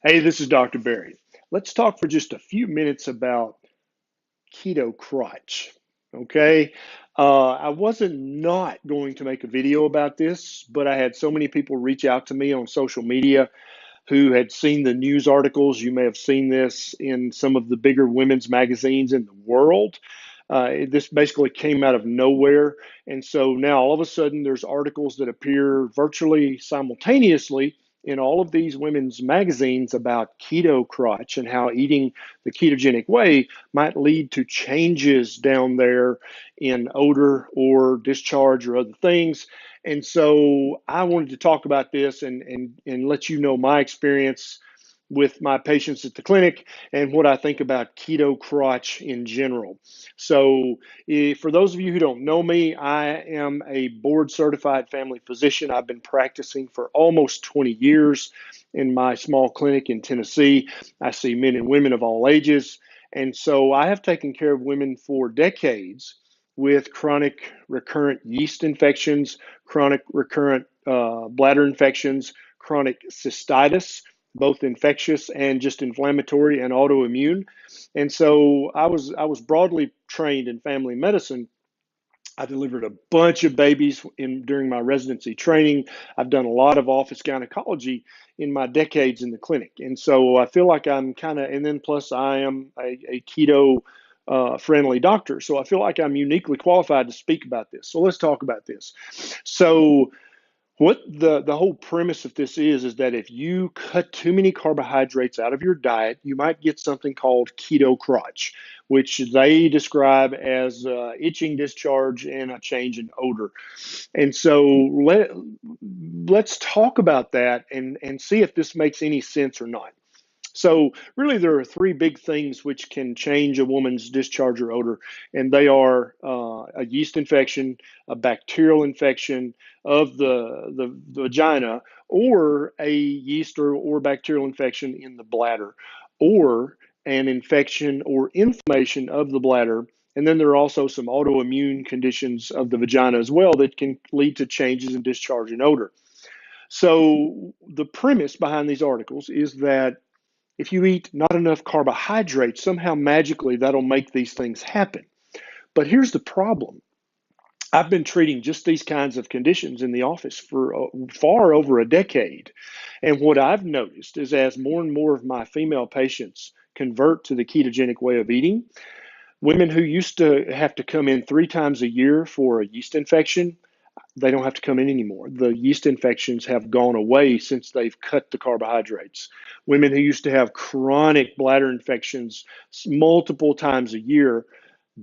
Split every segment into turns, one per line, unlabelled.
Hey, this is Dr. Berry. Let's talk for just a few minutes about keto crotch. Okay. I wasn't not going to make a video about this, but I had so many people reach out to me on social media who had seen the news articles. You may have seen this in some of the bigger women's magazines in the world. This basically came out of nowhere. And so now all of a sudden there's articles that appear virtually simultaneously in all of these women's magazines about keto crotch and how eating the ketogenic way might lead to changes down there in odor or discharge or other things. And so I wanted to talk about this and let you know my experience with my patients at the clinic and what I think about keto crotch in general. So, for those of you who don't know me, I am a board certified family physician. I've been practicing for almost 20 years in my small clinic in Tennessee. I see men and women of all ages. And so I have taken care of women for decades with chronic recurrent yeast infections, chronic recurrent bladder infections, chronic cystitis, both infectious and just inflammatory and autoimmune. And so I was broadly trained in family medicine. I delivered a bunch of babies during my residency training. I've done a lot of office gynecology in my decades in the clinic. And so I feel like I'm kind of, and then plus I am a keto friendly doctor. So I feel like I'm uniquely qualified to speak about this. So let's talk about this. So what the whole premise of this is that if you cut too many carbohydrates out of your diet, you might get something called keto crotch, which they describe as itching, discharge, and a change in odor. And so let's talk about that and see if this makes any sense or not. So, really, there are three big things which can change a woman's discharge or odor, and they are a yeast infection, a bacterial infection of the vagina, or a yeast or bacterial infection in the bladder, or an infection or inflammation of the bladder. And then there are also some autoimmune conditions of the vagina as well that can lead to changes in discharge and odor. So, the premise behind these articles is that if you eat not enough carbohydrates, somehow magically that'll make these things happen. But here's the problem. I've been treating just these kinds of conditions in the office for far over a decade. And what I've noticed is as more and more of my female patients convert to the ketogenic way of eating, women who used to have to come in 3 times a year for a yeast infection, they don't have to come in anymore. The yeast infections have gone away since they've cut the carbohydrates. Women who used to have chronic bladder infections multiple times a year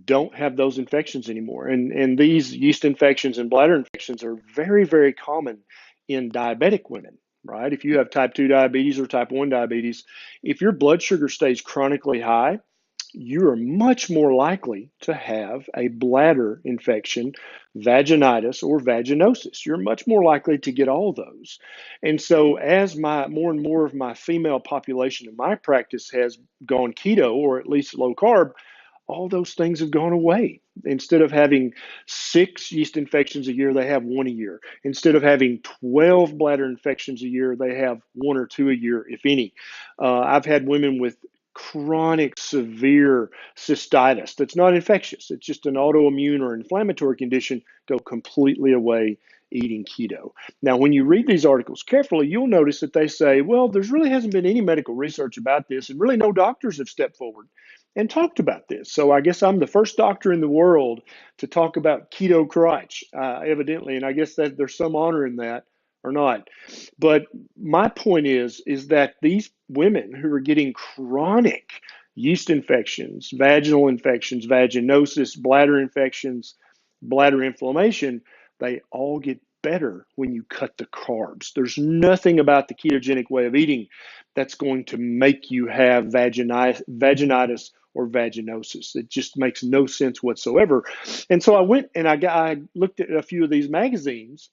don't have those infections anymore. And these yeast infections and bladder infections are very, very common in diabetic women, right? If you have type 2 diabetes or type 1 diabetes, if your blood sugar stays chronically high, you are much more likely to have a bladder infection, vaginitis, or vaginosis. You're much more likely to get all those. And so, as my more and more of my female population in my practice has gone keto or at least low carb, all those things have gone away. Instead of having 6 yeast infections a year, they have one a year. Instead of having 12 bladder infections a year, they have one or two a year, if any. I've had women with chronic severe cystitis that's not infectious. It's just an autoimmune or inflammatory condition go completely away eating keto. Now, when you read these articles carefully, you'll notice that they say, well, there's really hasn't been any medical research about this, and really no doctors have stepped forward and talked about this. So I guess I'm the first doctor in the world to talk about keto crotch, evidently, and I guess that there's some honor in that or not. But my point is that these women who are getting chronic yeast infections, vaginal infections, vaginosis, bladder infections, bladder inflammation, they all get better when you cut the carbs. There's nothing about the ketogenic way of eating that's going to make you have vaginitis or vaginosis. It just makes no sense whatsoever. And so I went and I looked at a few of these magazines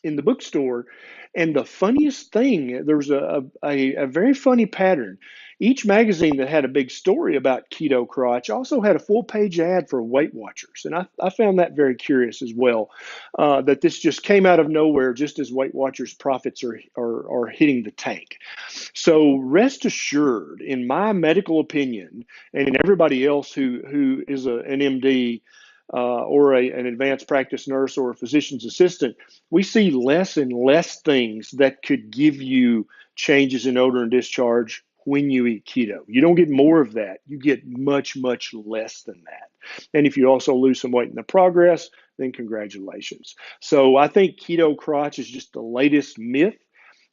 in the bookstore. And the funniest thing, there was a very funny pattern. Each magazine that had a big story about keto crotch also had a full page ad for Weight Watchers. And I found that very curious as well, that this just came out of nowhere just as Weight Watchers profits are hitting the tank. So rest assured, in my medical opinion, and in everybody else who is an MD or an advanced practice nurse or a physician's assistant, we see less and less things that could give you changes in odor and discharge when you eat keto. You don't get more of that. You get much, much less than that. And if you also lose some weight in the progress, then congratulations. So I think keto crotch is just the latest myth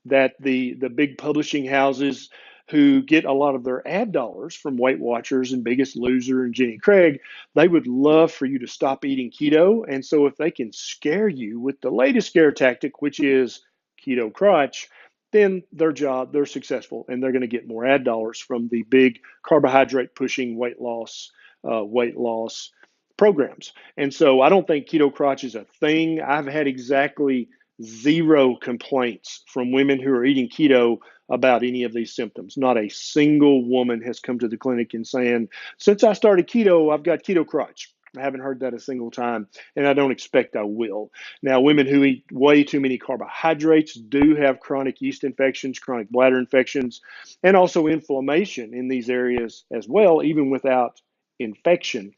that the big publishing houses who get a lot of their ad dollars from Weight Watchers and Biggest Loser and Jenny Craig, they would love for you to stop eating keto. And so if they can scare you with the latest scare tactic, which is keto crotch, then they're successful, and they're going to get more ad dollars from the big carbohydrate pushing weight loss programs. And so I don't think keto crotch is a thing. I've had exactly zero complaints from women who are eating keto about any of these symptoms. Not a single woman has come to the clinic and saying, since I started keto, I've got keto crotch. I haven't heard that a single time, and I don't expect I will. Now, women who eat way too many carbohydrates do have chronic yeast infections, chronic bladder infections, and also inflammation in these areas as well, even without infection.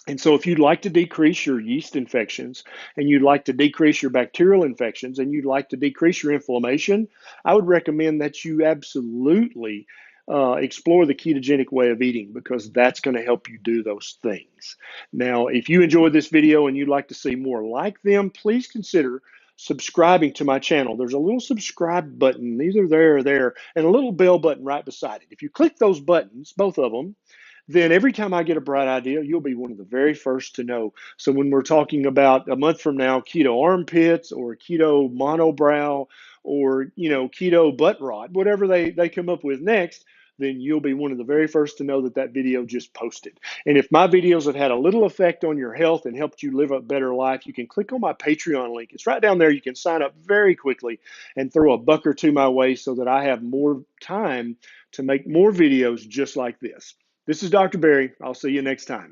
And so, if you'd like to decrease your yeast infections and you'd like to decrease your bacterial infections and you'd like to decrease your inflammation, I would recommend that you absolutely explore the ketogenic way of eating, because that's going to help you do those things. Now, if you enjoyed this video and you'd like to see more like them, please consider subscribing to my channel. There's a little subscribe button, either there or there, and a little bell button right beside it. If you click those buttons, both of them, then every time I get a bright idea, you'll be one of the very first to know. So when we're talking about a month from now, keto armpits or keto monobrow or, keto butt rot, whatever they come up with next, then you'll be one of the very first to know that that video just posted. And if my videos have had a little effect on your health and helped you live a better life, you can click on my Patreon link. It's right down there. You can sign up very quickly and throw a buck or two my way so that I have more time to make more videos just like this. This is Dr. Berry. I'll see you next time.